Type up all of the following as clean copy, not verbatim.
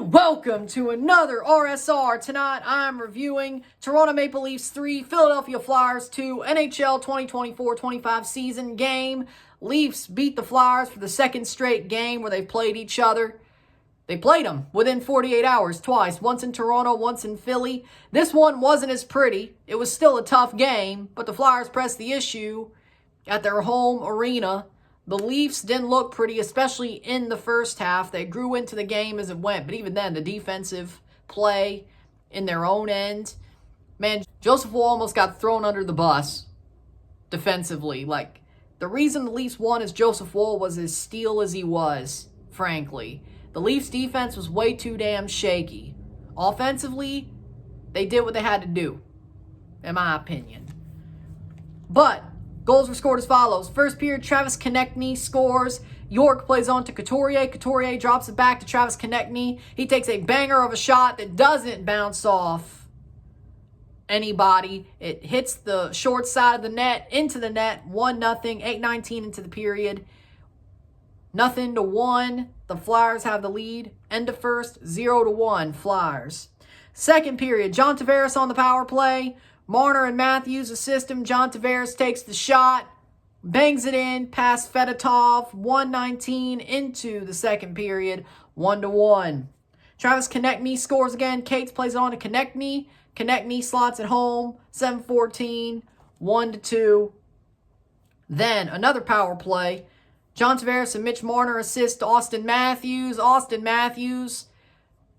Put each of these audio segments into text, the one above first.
and welcome to another RSR. Tonight I'm reviewing Toronto Maple Leafs 3, Philadelphia Flyers 2, NHL 2024-25 season game. Leafs beat the Flyers for the second straight game where they've played each other. They played them within 48 hours twice, once in Toronto, once in Philly. This one wasn't as pretty. It was still a tough game, but the Flyers pressed the issue at their home arena. The Leafs didn't look pretty, especially in the first half. They grew into the game as it went, but even then, the defensive play in their own end. Man, Joseph Woll almost got thrown under the bus defensively. Like, the reason the Leafs won is Joseph Woll was as steel as he was, frankly. The Leafs defense was way too damn shaky. Offensively, they did what they had to do, in my opinion. But goals were scored as follows. First period, Travis Konechny scores. York plays on to Couturier. Couturier drops it back to Travis Konechny. He takes a banger of a shot that doesn't bounce off anybody. It hits the short side of the net, into the net, 1-0, 8:19 into the period. 0-1. The Flyers have the lead. End of first, 0-1 Flyers. Second period, John Tavares on the power play. Marner and Matthews assist him. John Tavares takes the shot, bangs it in past Fedotov. 1:19 into the second period, 1-1. Travis Konechny scores again. Cates plays it on to Konechny. Konechny slots it home. 7:14, 1-2. Then another power play. John Tavares and Mitch Marner assist Austin Matthews. Austin Matthews,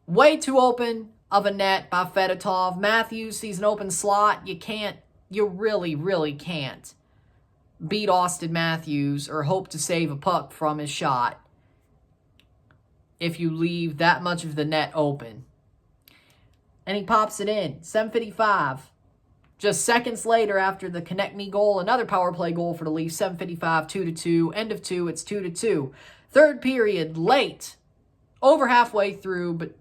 way too open of a net by Fedotov. Matthews sees an open slot. You really can't beat Austin Matthews or hope to save a puck from his shot if you leave that much of the net open. And he pops it in. 7:55. Just seconds later after the Konechny goal, another power play goal for the Leafs. 7:55, 2-2. End of two, it's 2-2. Third period, late. Over halfway through, but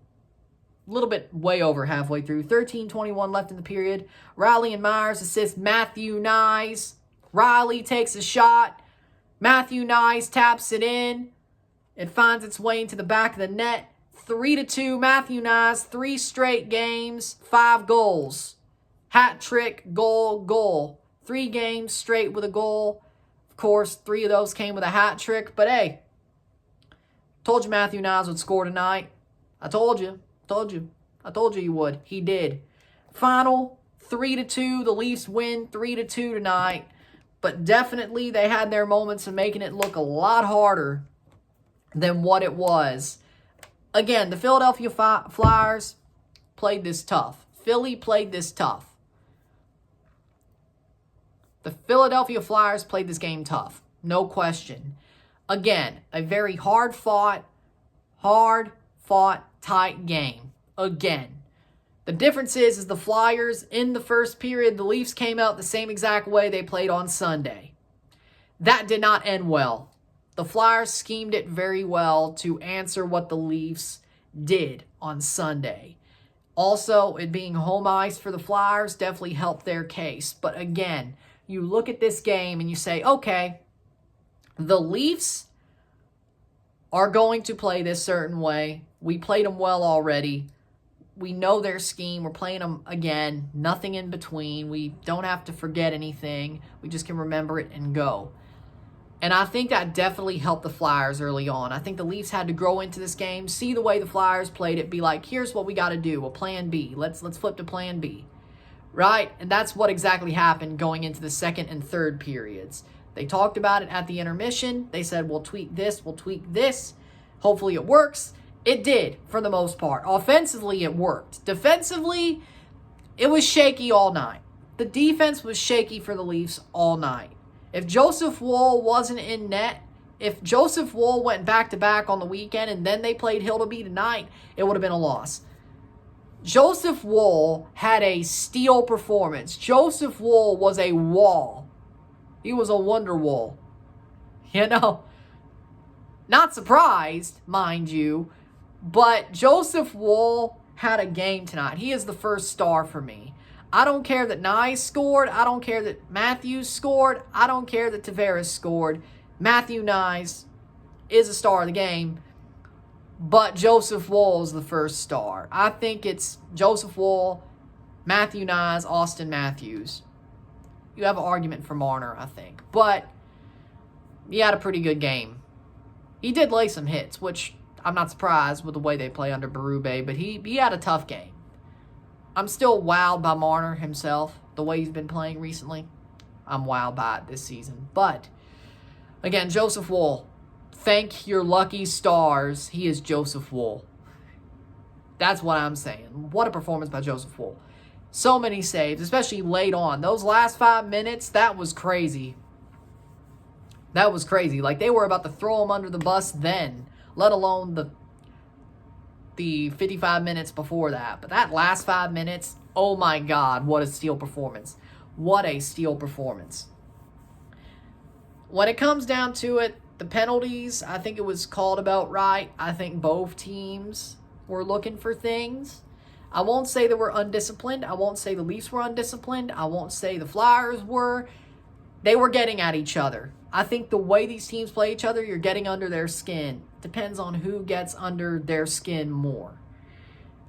a little bit way over halfway through. 13:21 left in the period. Riley and Myers assist Matthew Nyes. Riley takes a shot. Matthew Nyes taps it in. It finds its way into the back of the net. 3-2. Matthew Nyes, 3 straight games, 5 goals. Hat trick, goal. 3 games straight with a goal. Of course, 3 of those came with a hat trick. But hey, told you Matthew Nyes would score tonight. I told you he would. He did. Final 3-2. The Leafs win 3-2 tonight. But definitely they had their moments of making it look a lot harder than what it was. Again, the Philadelphia Flyers played this tough. Philly played this tough. The Philadelphia Flyers played this game tough. No question. Again, a very hard-fought, tight game. Again. The difference is the Flyers, in the first period, the Leafs came out the same exact way they played on Sunday. That did not end well. The Flyers schemed it very well to answer what the Leafs did on Sunday. Also, it being home ice for the Flyers definitely helped their case. But again, you look at this game and you say, okay, the Leafs are going to play this certain way. We played them well already. We know their scheme. We're playing them again. Nothing in between. We don't have to forget anything. We just can remember it and go. And I think that definitely helped the Flyers early on. I think the Leafs had to grow into this game, see the way the Flyers played it, be like, here's what we got to do, a plan B. Let's flip to plan B. Right? And that's what exactly happened going into the second and third periods. They talked about it at the intermission. They said, we'll tweak this, we'll tweak this. Hopefully it works. It did, for the most part. Offensively, it worked. Defensively, it was shaky all night. The defense was shaky for the Leafs all night. If Joseph Woll wasn't in net, if Joseph Woll went back-to-back on the weekend and then they played Hildeby tonight, it would have been a loss. Joseph Woll had a steel performance. Joseph Woll was a wall. He was a wonder wall. You know, not surprised, mind you, but Joseph Woll had a game tonight. He is the first star for me. I don't care that Nyes scored. I don't care that Matthews scored. I don't care that Tavares scored. Matthew Nyes is a star of the game. But Joseph Woll is the first star. I think it's Joseph Woll, Matthew Nyes, Austin Matthews. You have an argument for Marner, I think. But he had a pretty good game. He did lay some hits, which I'm not surprised with the way they play under Berube, but he had a tough game. I'm still wowed by Marner himself, the way he's been playing recently. I'm wowed by it this season. But, again, Joseph Woll. Thank your lucky stars. He is Joseph Woll. That's what I'm saying. What a performance by Joseph Woll. So many saves, especially late on. Those last 5 minutes, that was crazy. That was crazy. Like, they were about to throw him under the bus then, let alone the 55 minutes before that. But that last 5 minutes, oh my God, what a steal performance. What a steal performance. When it comes down to it, the penalties, I think it was called about right. I think both teams were looking for things. I won't say they were undisciplined. I won't say the Leafs were undisciplined. I won't say the Flyers were. They were getting at each other. I think the way these teams play each other, you're getting under their skin. Depends on who gets under their skin more.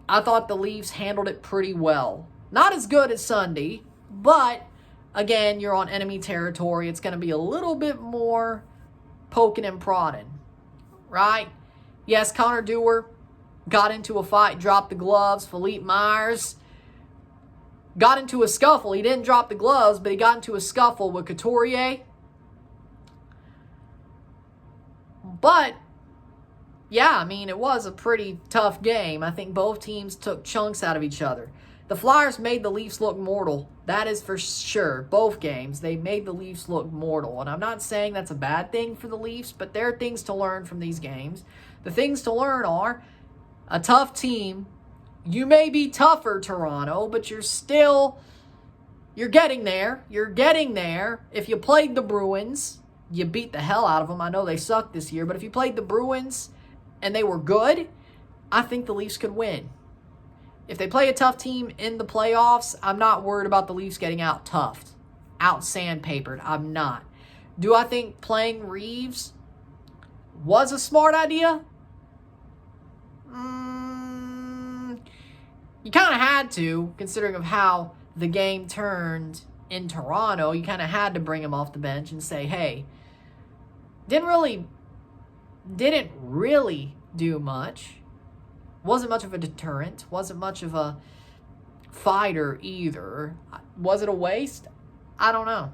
I thought the Leafs handled it pretty well. Not as good as Sunday, but again, you're on enemy territory. It's going to be a little bit more poking and prodding, right? Yes, Connor Dewar got into a fight, dropped the gloves. Philippe Myers got into a scuffle. He didn't drop the gloves, but he got into a scuffle with Couturier. But, yeah, I mean, it was a pretty tough game. I think both teams took chunks out of each other. The Flyers made the Leafs look mortal. That is for sure. Both games, they made the Leafs look mortal. And I'm not saying that's a bad thing for the Leafs, but there are things to learn from these games. The things to learn are a tough team. You may be tougher, Toronto, but you're getting there. You're getting there. If you played the Bruins, you beat the hell out of them. I know they sucked this year, but if you played the Bruins and they were good, I think the Leafs could win. If they play a tough team in the playoffs, I'm not worried about the Leafs getting out toughed, out sandpapered. I'm not. Do I think playing Reeves was a smart idea? You kind of had to, considering of how the game turned in Toronto. You kind of had to bring him off the bench and say, hey, didn't really do much. Wasn't much of a deterrent. Wasn't much of a fighter either. Was it a waste? I don't know.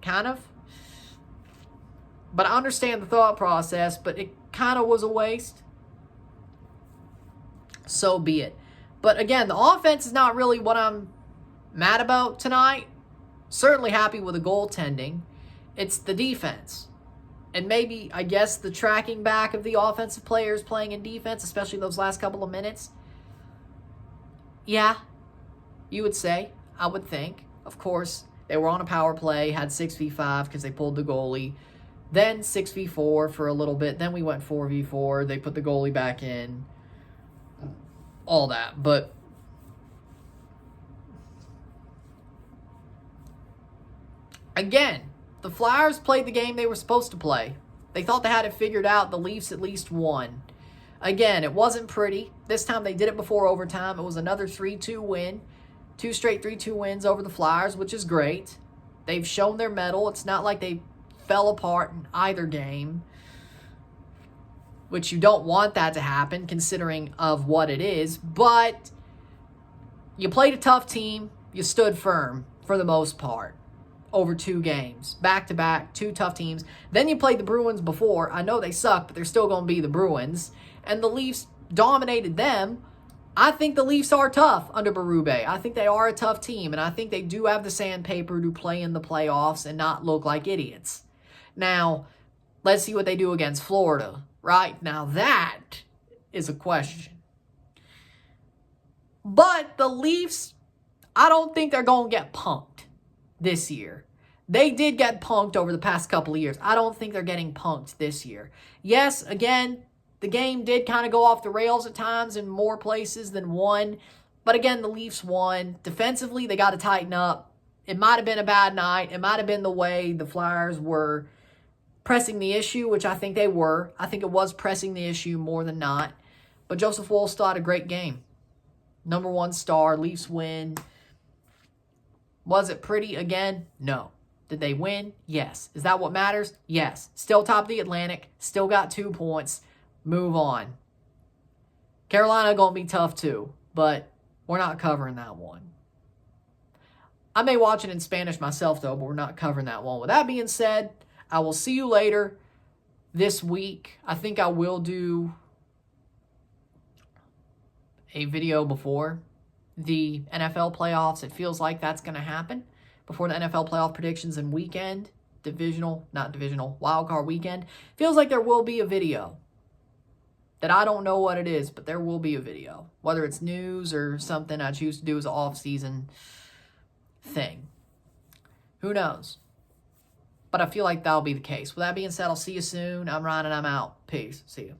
Kind of. But I understand the thought process, but it kind of was a waste. So be it. But again, the offense is not really what I'm mad about tonight. Certainly happy with the goaltending. It's the defense. And maybe, I guess, the tracking back of the offensive players playing in defense, especially those last couple of minutes. Yeah, you would say. I would think. Of course, they were on a power play, had 6v5 because they pulled the goalie. Then 6v4 for a little bit. Then we went 4v4. They put the goalie back in. All that. But again, the Flyers played the game they were supposed to play. They thought they had it figured out. The Leafs at least won. Again, it wasn't pretty. This time they did it before overtime. It was another 3-2 win. 2 straight 3-2 wins over the Flyers, which is great. They've shown their mettle. It's not like they fell apart in either game, which you don't want that to happen considering of what it is. But you played a tough team. You stood firm for the most part. Over 2 games. Back-to-back, 2 tough teams. Then you played the Bruins before. I know they suck, but they're still going to be the Bruins. And the Leafs dominated them. I think the Leafs are tough under Berube. I think they are a tough team, and I think they do have the sandpaper to play in the playoffs and not look like idiots. Now, let's see what they do against Florida. Right? Now that is a question. But the Leafs, I don't think they're going to get punked this year. They did get punked over the past couple of years. I don't think they're getting punked this year. Yes, again, the game did kind of go off the rails at times in more places than one. But again, the Leafs won. Defensively, they got to tighten up. It might have been a bad night. It might have been the way the Flyers were pressing the issue, which I think they were. I think it was pressing the issue more than not. But Joseph Wolff still had a great game. Number 1 star, Leafs win. Was it pretty again? No. Did they win? Yes. Is that what matters? Yes. Still top of the Atlantic. Still got 2 points. Move on. Carolina going to be tough too, but we're not covering that one. I may watch it in Spanish myself though, but we're not covering that one. With that being said, I will see you later this week. I think I will do a video before the NFL playoffs. It feels like that's going to happen before the NFL playoff predictions and weekend. Wild card weekend. Feels like there will be a video that I don't know what it is, but there will be a video. Whether it's news or something I choose to do as an off-season thing. Who knows? But I feel like that'll be the case. With that being said, I'll see you soon. I'm Ryan and I'm out. Peace. See you.